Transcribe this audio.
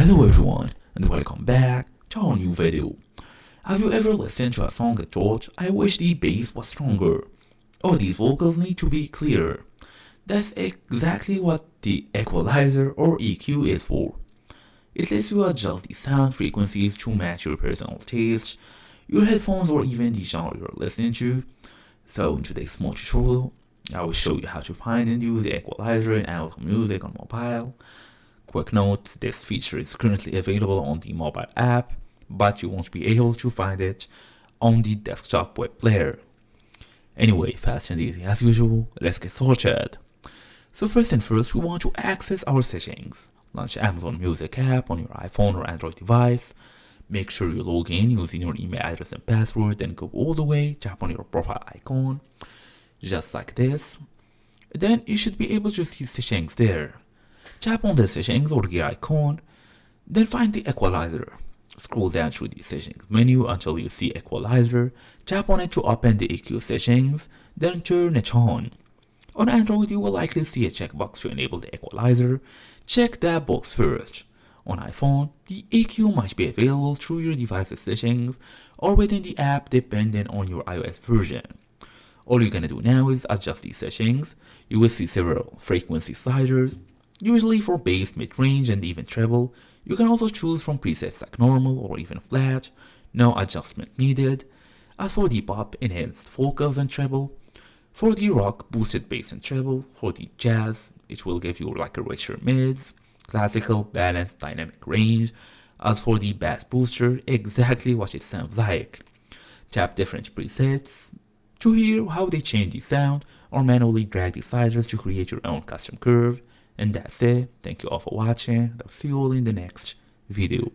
Hello everyone and welcome back to our new video. Have you ever listened to a song and thought, I wish the bass was stronger, or these vocals need to be clearer? That's exactly what the equalizer or EQ is for. It lets you adjust the sound frequencies to match your personal taste, your headphones, or even the genre you're listening to. So in today's small tutorial, I will show you how to find and use the equalizer in Amazon Music on mobile. Quick note, this feature is currently available on the mobile app, but you won't be able to find it on the desktop web player. Anyway, fast and easy as usual, let's get started. So first and first, we want to access our settings. Launch Amazon Music app on your iPhone or Android device. Make sure you log in using your email address and password, then go all the way, tap on your profile icon, just like this. Then you should be able to see settings there. Tap on the settings or gear icon, then find the equalizer. Scroll down through the settings menu until you see equalizer. Tap on it to open the EQ settings, then turn it on. On Android, you will likely see a checkbox to enable the equalizer. Check that box first. On iPhone, the EQ might be available through your device's settings or within the app depending on your iOS version. All you're gonna do now is adjust these settings. You will see several frequency sliders, usually for bass, mid-range, and even treble. You can also choose from presets like normal or even flat. No adjustment needed. As for the pop, enhanced vocals and treble. For the rock, boosted bass and treble. For the jazz, it will give you like a richer mids, classical, balanced, dynamic range. As for the bass booster, exactly what it sounds like. Tap different presets to hear how they change the sound, or manually drag the sliders to create your own custom curve. And that's it. Thank you all for watching. I'll see you all in the next video.